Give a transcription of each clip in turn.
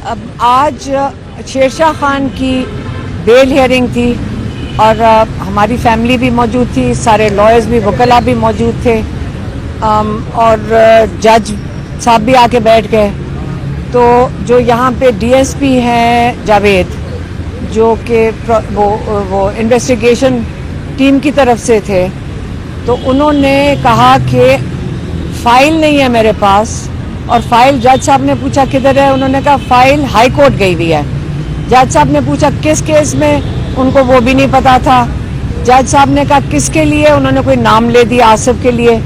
اب آج شیرشاہ خان کی بیل ہیئرنگ تھی اور ہماری فیملی بھی موجود تھی، سارے لائرز بھی، وکلا بھی موجود تھے اور جج صاحب بھی آ کے بیٹھ گئے. تو جو یہاں پہ ڈی ایس پی ہیں جاوید، جو کہ وہ انویسٹیگیشن ٹیم کی طرف سے تھے، تو انہوں نے کہا کہ فائل نہیں ہے میرے پاس. اور فائل جج صاحب نے پوچھا کدھر ہے، انہوں نے کہا فائل ہائی کورٹ گئی ہوئی ہے. جج صاحب نے پوچھا کس کیس میں، ان کو وہ بھی نہیں پتا تھا. جج صاحب نے کہا کس کے لیے، انہوں نے کوئی نام لے دیا آصف کے لیے.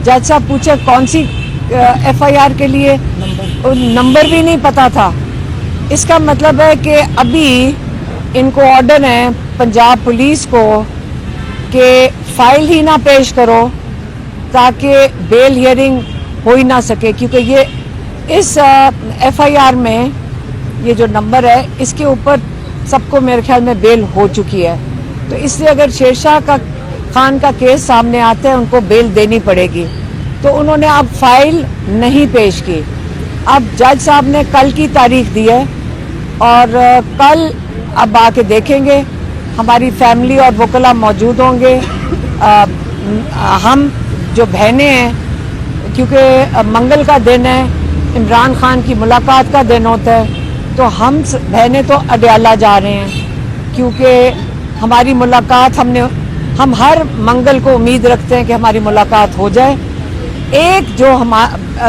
جج صاحب پوچھے کون سی ایف آئی آر کے لیے، نمبر بھی نہیں پتا تھا. اس کا مطلب ہے کہ ابھی ان کو آرڈر ہے پنجاب پولیس کو کہ فائل ہی نہ پیش کرو تاکہ بیل ہیئرنگ ہو ہی نہ سکے، کیونکہ یہ اس ایف آئی آر میں یہ جو نمبر ہے اس کے اوپر سب کو میرے خیال میں بیل ہو چکی ہے. تو اس لیے اگر شیرشاہ خان کا کیس سامنے آتا ہے ان کو بیل دینی پڑے گی. تو انہوں نے اب فائل نہیں پیش کی. اب جج صاحب نے کل کی تاریخ دی ہے اور کل اب آ کے دیکھیں گے. ہماری فیملی اور وکلا موجود ہوں گے. ہم جو بہنیں ہیں، کیونکہ منگل کا دن ہے، عمران خان کی ملاقات کا دن ہوتا ہے، تو ہم بہنیں تو اڈیالہ جا رہے ہیں کیونکہ ہماری ملاقات ہم ہر منگل کو امید رکھتے ہیں کہ ہماری ملاقات ہو جائے. ایک جو ہم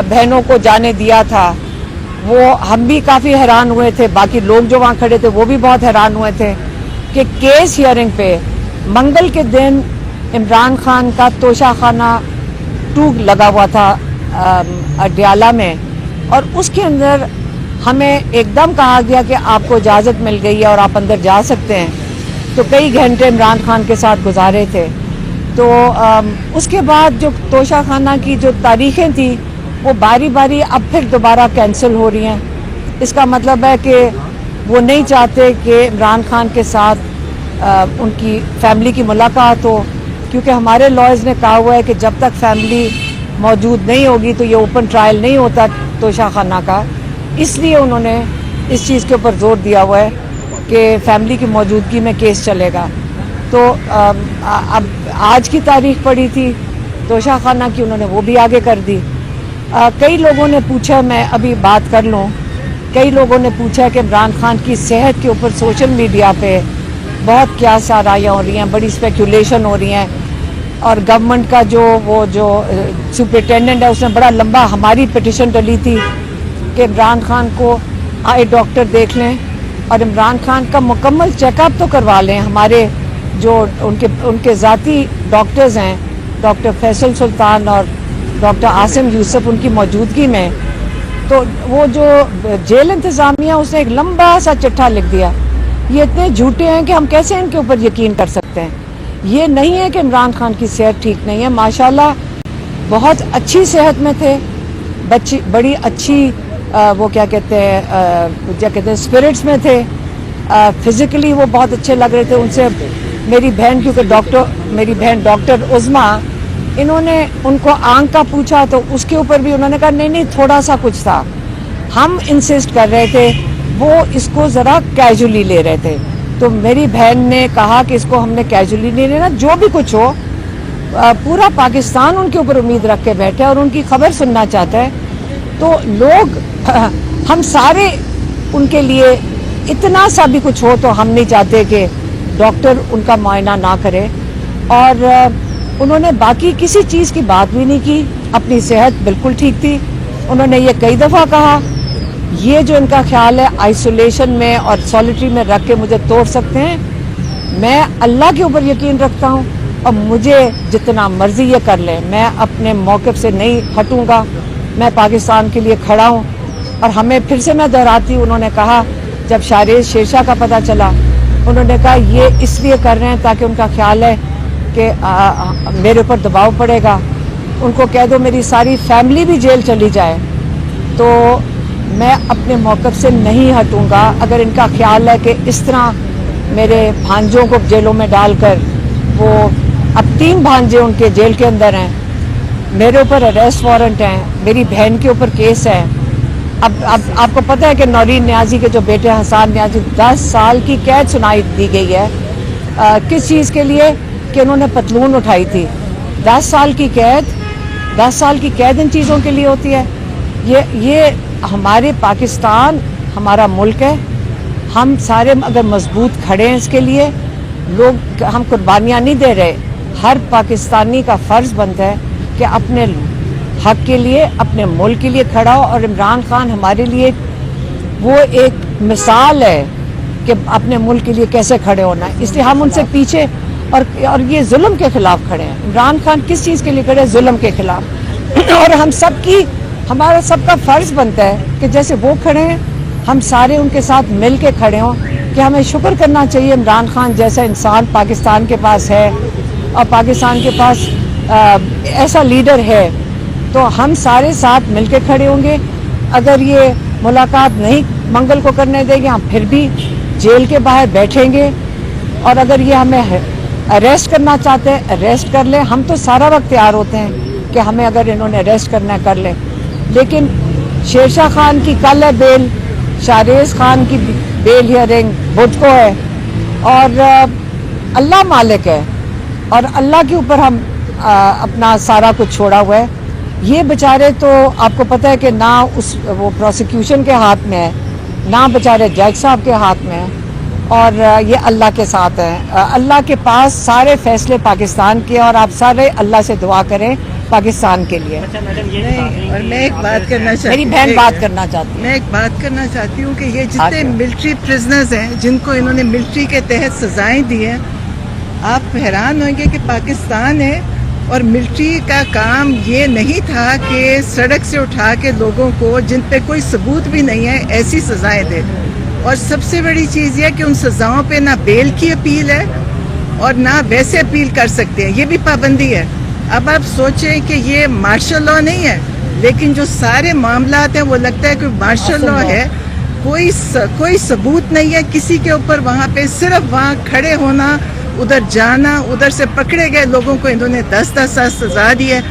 بہنوں کو جانے دیا تھا وہ ہم بھی کافی حیران ہوئے تھے، باقی لوگ جو وہاں کھڑے تھے وہ بھی بہت حیران ہوئے تھے کہ کیس ہیئرنگ پہ منگل کے دن عمران خان کا توشہ خانہ 2 لگا ہوا تھا اڈیالہ میں، اور اس کے اندر ہمیں ایک دم کہا گیا کہ آپ کو اجازت مل گئی ہے اور آپ اندر جا سکتے ہیں. تو کئی گھنٹے عمران خان کے ساتھ گزارے تھے. تو اس کے بعد جو توشہ خانہ کی جو تاریخیں تھیں وہ باری باری اب پھر دوبارہ کینسل ہو رہی ہیں. اس کا مطلب ہے کہ وہ نہیں چاہتے کہ عمران خان کے ساتھ ان کی فیملی کی ملاقات ہو، کیونکہ ہمارے لائرز نے کہا ہوا ہے کہ جب تک فیملی موجود نہیں ہوگی تو یہ اوپن ٹرائل نہیں ہوتا توشہ خانہ کا. اس لیے انہوں نے اس چیز کے اوپر زور دیا ہوا ہے کہ فیملی کی موجودگی میں کیس چلے گا. تو اب آج کی تاریخ پڑی تھی توشہ خانہ کی، انہوں نے وہ بھی آگے کر دی. کئی لوگوں نے پوچھا، میں ابھی بات کر لوں، کئی لوگوں نے پوچھا کہ عمران خان کی صحت کے اوپر سوشل میڈیا پہ بہت کیا سارائیاں ہو رہی ہیں، بڑی اسپیکولیشن ہو رہی ہیں، اور گورنمنٹ کا وہ جو سپرنٹینڈنٹ ہے اس نے بڑا لمبا ہماری پٹیشن ڈلی تھی کہ عمران خان کو آئے ڈاکٹر دیکھ لیں اور عمران خان کا مکمل چیک اپ تو کروا لیں. ہمارے جو ان کے ذاتی ڈاکٹرز ہیں، ڈاکٹر فیصل سلطان اور ڈاکٹر عاصم یوسف، ان کی موجودگی میں. تو وہ جو جیل انتظامیہ اس نے ایک لمبا سا چٹھا لکھ دیا. یہ اتنے جھوٹے ہیں کہ ہم کیسے ان کے اوپر یقین کر سکتے ہیں. یہ نہیں ہے کہ عمران خان کی صحت ٹھیک نہیں ہے، ماشاءاللہ بہت اچھی صحت میں تھے، بڑی اچھی وہ کیا کہتے ہیں اسپرٹس میں تھے، فزیکلی وہ بہت اچھے لگ رہے تھے. ان سے میری بہن، کیونکہ میری بہن ڈاکٹر عظمیٰ، انہوں نے ان کو آنکھ کا پوچھا تو اس کے اوپر بھی انہوں نے کہا نہیں تھوڑا سا کچھ تھا. ہم انسسٹ کر رہے تھے، وہ اس کو ذرا کیجولی لے رہے تھے. تو میری بہن نے کہا کہ اس کو ہم نے کیجولی نہیں لینا، جو بھی کچھ ہو پورا پاکستان ان کے اوپر امید رکھ کے بیٹھے اور ان کی خبر سننا چاہتا ہے. تو لوگ ہم سارے ان کے لیے اتنا سا بھی کچھ ہو تو ہم نہیں چاہتے کہ ڈاکٹر ان کا معائنہ نہ کرے. اور انہوں نے باقی کسی چیز کی بات بھی نہیں کی، اپنی صحت بالکل ٹھیک تھی. انہوں نے یہ کئی دفعہ کہا یہ جو ان کا خیال ہے آئسولیشن میں اور سولیٹری میں رکھ کے مجھے توڑ سکتے ہیں، میں اللہ کے اوپر یقین رکھتا ہوں اور مجھے جتنا مرضی یہ کر لیں، میں اپنے موقف سے نہیں ہٹوں گا. میں پاکستان کے لیے کھڑا ہوں. اور ہمیں پھر سے میں دہراتی ہوں، انہوں نے کہا جب شیرشاہ کا پتہ چلا، انہوں نے کہا یہ اس لیے کر رہے ہیں تاکہ ان کا خیال ہے کہ میرے اوپر دباؤ پڑے گا. ان کو کہہ دو میری ساری فیملی بھی جیل چلی جائے تو میں اپنے موقف سے نہیں ہٹوں گا. اگر ان کا خیال ہے کہ اس طرح میرے بھانجوں کو جیلوں میں ڈال کر، وہ اب 3 بھانجے ان کے جیل کے اندر ہیں، میرے اوپر اریسٹ وارنٹ ہیں، میری بہن کے اوپر کیس ہے، अब आपको पता है कि नौरीन न्याजी के जो बेटे हसान न्याजी 10 साल की कैद सुनाई दी गई है। किस चीज़ के लिए? कि उन्होंने पतलून उठाई थी। 10 साल की कैद इन चीज़ों के लिए होती है। ये हमारे पाकिस्तान हमारा मुल्क है, हम सारे अगर मजबूत खड़े हैं इसके लिए, लोग हम कुर्बानियाँ नहीं दे रहे। हर पाकिस्तानी का फ़र्ज़ बनता है कि अपने हक के लिए, अपने मुल्क के लिए खड़ा हो। और इमरान खान हमारे लिए वो एक मिसाल है कि अपने मुल्क के लिए कैसे खड़े होना है, इसलिए हम उनसे पीछे और ये जुल्म के खिलाफ खड़े हैं। इमरान खान किस चीज़ के लिए खड़े हैं? जुल्म के खिलाफ। और हमारा सबका फ़र्ज़ बनता है कि जैसे वो खड़े हैं, हम सारे उनके साथ मिल के खड़े हों। कि हमें शुक्र करना चाहिए इमरान खान जैसा इंसान पाकिस्तान के पास है, और पाकिस्तान के पास ऐसा लीडर है। तो हम सारे साथ मिलकर खड़े होंगे। अगर ये मुलाकात नहीं मंगल को करने देंगे, हम फिर भी जेल के बाहर बैठेंगे। और अगर ये हमें अरेस्ट करना चाहते हैं, अरेस्ट कर लें। हम तो सारा वक्त तैयार होते हैं कि हमें अगर इन्होंने अरेस्ट करना है कर लें। लेकिन शेरशाह खान की कल है बेल, शाहरेज़ खान की बेल हियरिंग बुध को है, और अल्लाह मालिक है, और अल्लाह के ऊपर हम अपना सारा कुछ छोड़ा हुआ है। ये बेचारे तो आपको पता है कि ना वो प्रोसिक्यूशन के हाथ में है, ना बेचारे जज साहब के हाथ में है, और ये अल्लाह के साथ है। अल्लाह के पास सारे फैसले पाकिस्तान के, और आप सारे अल्लाह से दुआ करें पाकिस्तान के लिए। अच्छा मैडम, ये और मैं एक बात करना चाहती हूँ, मेरी बहन बात करना चाहती है। मैं एक बात करना चाहती हूँ कि ये जितने मिलिट्री प्रिजनर्स हैं जिनको इन्होंने मिलिट्री के तहत सजाएं दी हैं, आप हैरान होंगे कि पाकिस्तान है और मिलिट्री का काम ये नहीं था कि सड़क से उठा के लोगों को जिन पे कोई सबूत भी नहीं है ऐसी सजाएं दे। और सबसे बड़ी चीज़ ये कि उन सजाओं पे ना बेल की अपील है और ना वैसे अपील कर सकते हैं, ये भी पाबंदी है। अब आप सोचें कि ये मार्शल लॉ नहीं है, लेकिन जो सारे मामलात हैं वो लगता है कि मार्शल लॉ है। कोई सबूत नहीं है किसी के ऊपर, वहाँ पे सिर्फ वहाँ खड़े होना, उधर जाना, उधर से पकड़े गए लोगों को इन्होंने 10-10 साल सजा दी है।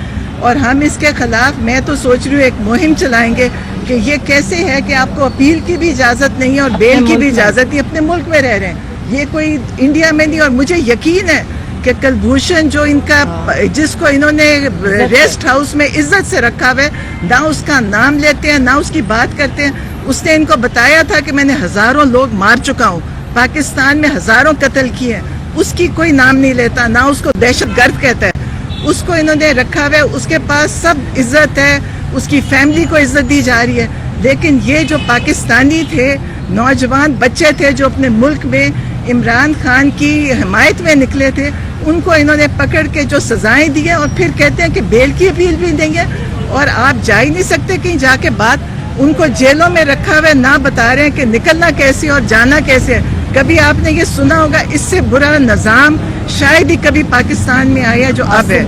और हम इसके खिलाफ, मैं तो सोच रही हूँ एक मुहिम चलाएंगे कि ये कैसे है कि आपको अपील की भी इजाज़त नहीं है और बेल की भी इजाज़त नहीं, अपने मुल्क में रह रहे हैं, ये कोई इंडिया में नहीं। और मुझे यकीन है कि कुलभूषण जो इनका, जिसको इन्होंने रेस्ट हाउस में इज्जत से रखा हुआ है, ना उसका नाम लेते हैं ना उसकी बात करते हैं। उसने इनको बताया था कि मैंने हज़ारों लोग मार चुका हूँ, पाकिस्तान में हज़ारों कत्ल किए हैं, उसकी कोई नाम नहीं लेता, ना उसको दहशतगर्द कहता है। उसको इन्होंने रखा हुआ है, उसके पास सब इज्जत है, उसकी फैमिली को इज्जत दी जा रही है। लेकिन ये जो पाकिस्तानी थे, नौजवान बच्चे थे जो अपने मुल्क में इमरान खान की हिमायत में निकले थे, उनको इन्होंने पकड़ के जो सजाएं दी हैं और फिर कहते हैं कि बेल की अपील भी देंगे। और आप जा ही नहीं सकते कहीं जाके बात, उनको जेलों में रखा हुआ है, ना बता रहे हैं कि निकलना कैसे और जाना कैसे है। कभी आपने ये सुना होगा, इससे बुरा निज़ाम शायद ही कभी पाकिस्तान में आया जो अब है,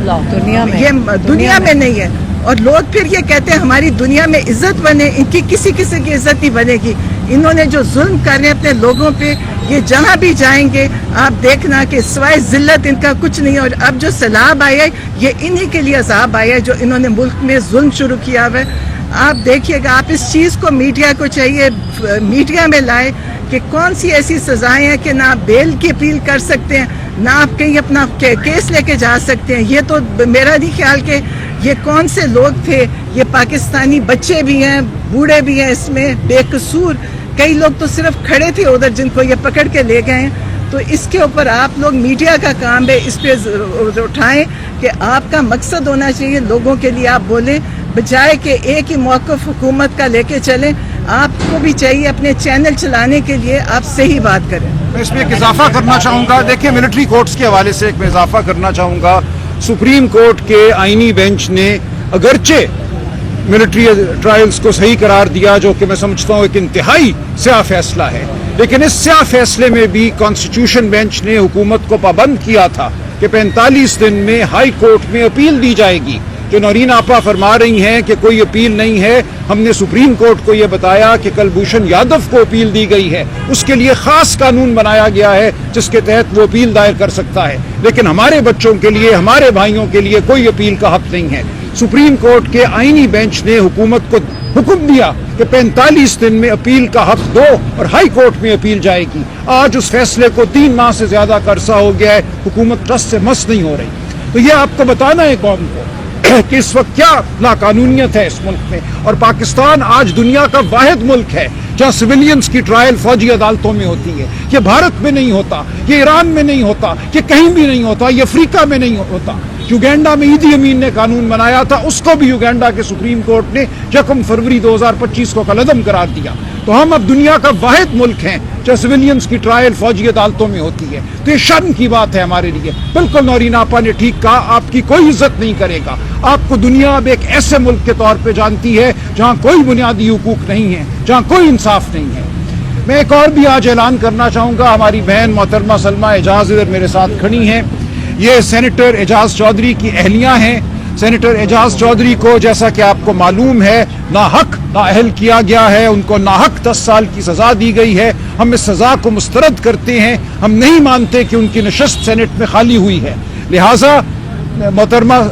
दुनिया में नहीं है। और लोग फिर ये कहते हैं हमारी दुनिया में इज्जत बने, इनकी किसी की इज्जत नहीं बनेगी। इन्होंने जो जुल्म कर रहे हैं अपने लोगों पे, ये जहाँ भी जाएंगे आप देखना कि सिवाय जिल्लत इनका कुछ नहीं है। और अब जो सैलाब आया है, ये इन्हीं के लिए अजाब आया है जो इन्होंने मुल्क में जुल्म शुरू किया हुआ है। आप देखिएगा, आप इस चीज़ को मीडिया को चाहिए मीडिया में लाए कि कौन सी ऐसी सजाएं हैं कि ना आप बेल की अपील कर सकते हैं, ना आप कहीं अपना केस लेके जा सकते हैं। ये तो मेरा नहीं ख्याल कि ये कौन से लोग थे, ये पाकिस्तानी बच्चे भी हैं, बूढ़े भी हैं, इसमें बेकसूर कई लोग तो सिर्फ खड़े थे उधर जिनको ये पकड़ के ले गए हैं। तो इसके ऊपर आप लोग, मीडिया का काम है, इस पे उठाएं कि आपका मकसद होना चाहिए लोगों के लिए आप बोलें, बजाय कि एक ही मौक़िफ़ हुकूमत का लेके चलें। आपको भी चाहिए अपने चैनल चलाने के लिए आप सही बात करें। मैं इसमें एक इजाफा करना चाहूँगा। देखिए, मिलिट्री कोर्ट्स के हवाले से एक मैं इजाफा करना चाहूँगा। सुप्रीम कोर्ट के आईनी बेंच ने अगरचे मिलिट्री ट्रायल्स को सही करार दिया, जो कि मैं समझता हूँ एक इंतहाई स्याह फैसला है, लेकिन इस स्याह फैसले में भी कॉन्स्टिट्यूशन बेंच ने हुकूमत को पाबंद किया था कि 45 दिन में हाई कोर्ट में अपील दी जाएगी। जो नौरीन आपा फरमा रही हैं कि कोई अपील नहीं है, हमने सुप्रीम कोर्ट को यह बताया कि कुलभूषण यादव को अपील दी गई है, उसके लिए खास कानून बनाया गया है जिसके तहत वो अपील दायर कर सकता है। लेकिन हमारे बच्चों के लिए, हमारे भाइयों के लिए कोई अपील का हक नहीं है। सुप्रीम कोर्ट के आईनी बेंच ने हुकूमत को हुक्म दिया कि 45 दिन में अपील का हक दो और हाई कोर्ट में अपील जाएगी। आज उस फैसले को 3 माह से ज्यादा का अरसा हो गया है, हुकूमत ट्रस्ट से मस नहीं हो रही। तो ये आपको बताना है कौम को कि इस वक्त क्या नाकानूनियत है इस मुल्क में। और पाकिस्तान आज दुनिया का वाहिद मुल्क है जहाँ सिविलियंस की ट्रायल फौजी अदालतों में होती है। ये भारत में नहीं होता, ये ईरान में नहीं होता, ये कहीं भी नहीं होता, ये अफ्रीका में नहीं होता। युगांडा में ईदी अमीन ने कानून बनाया था, उसको भी युगांडा के सुप्रीम कोर्ट ने 1 फरवरी 2025 को कलअदम करार दिया। तो हम अब दुनिया का वाहिद मुल्क हैं जहाँ सिविलियंस की ट्रायल फौजी अदालतों में होती है। तो ये शर्म की बात है हमारे लिए। बिल्कुल नौरीन आपा ने ठीक कहा, आपकी कोई इज्जत नहीं करेगा। आपको दुनिया अब एक ऐसे मुल्क के तौर पे जानती है जहाँ कोई बुनियादी हुकूक नहीं है, जहाँ कोई इंसाफ नहीं है। मैं एक और भी आज ऐलान करना चाहूँगा, हमारी बहन मोहतरमा सलमा एजाज इधर मेरे साथ खड़ी हैं। ये सेनेटर एजाज चौधरी की अहलियाँ हैं। सेनेटर एजाज चौधरी को जैसा कि आपको मालूम है नाहक नाअहल किया गया है, उनको नाहक 10 साल की सज़ा दी गई है। हम इस सज़ा को मुस्तरद करते हैं। हम नहीं मानते कि उनकी नशस्त सेनेट में खाली हुई है। लिहाजा मोहतरमा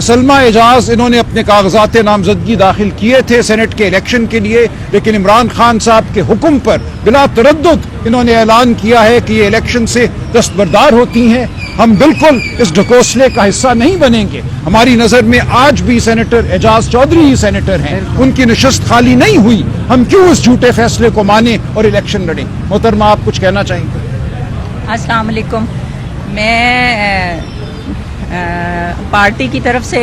सलमा एजाज इन्होंने अपने कागजात नामजदगी दाखिल किए थे सेनेट के इलेक्शन के लिए, लेकिन इमरान खान साहब के हुक्म पर बिला तरद्दुद इन्होंने ऐलान किया है कि ये इलेक्शन से दस्तबरदार होती हैं। हम बिल्कुल इस ढकोसले का हिस्सा नहीं बनेंगे। हमारी नज़र में आज भी सेनेटर एजाज चौधरी ही सेनेटर हैं, उनकी नशस्त खाली नहीं हुई। हम क्यों इस झूठे फैसले को माने और इलेक्शन लड़ें? मोहतरमा आप कुछ कहना चाहेंगे? अस्सलाम वालेकुम। मैं पार्टी की तरफ से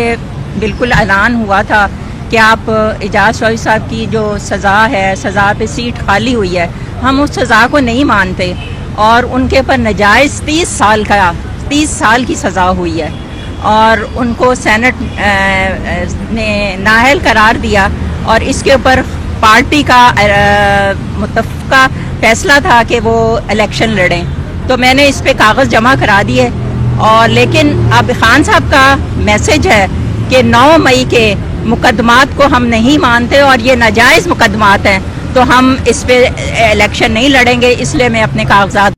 बिल्कुल ऐलान हुआ था कि आप एजाज चौधरी साहब की जो सज़ा है, सज़ा पे सीट खाली हुई है, हम उस सज़ा को नहीं मानते और उनके पर नाजायज़ 30 साल की सज़ा हुई है और उनको सेनेट ने नाअहल करार दिया और इसके ऊपर पार्टी का मुत्तफ़क़ा फैसला था कि वो इलेक्शन लड़ें। तो मैंने इस पे कागज़ जमा करा दिए और लेकिन अब खान साहब का मैसेज है कि 9 मई के मुकदमात को हम नहीं मानते और ये नाजायज़ मुकदमात हैं, तो हम इस पे इलेक्शन नहीं लड़ेंगे। इसलिए मैं अपने कागजात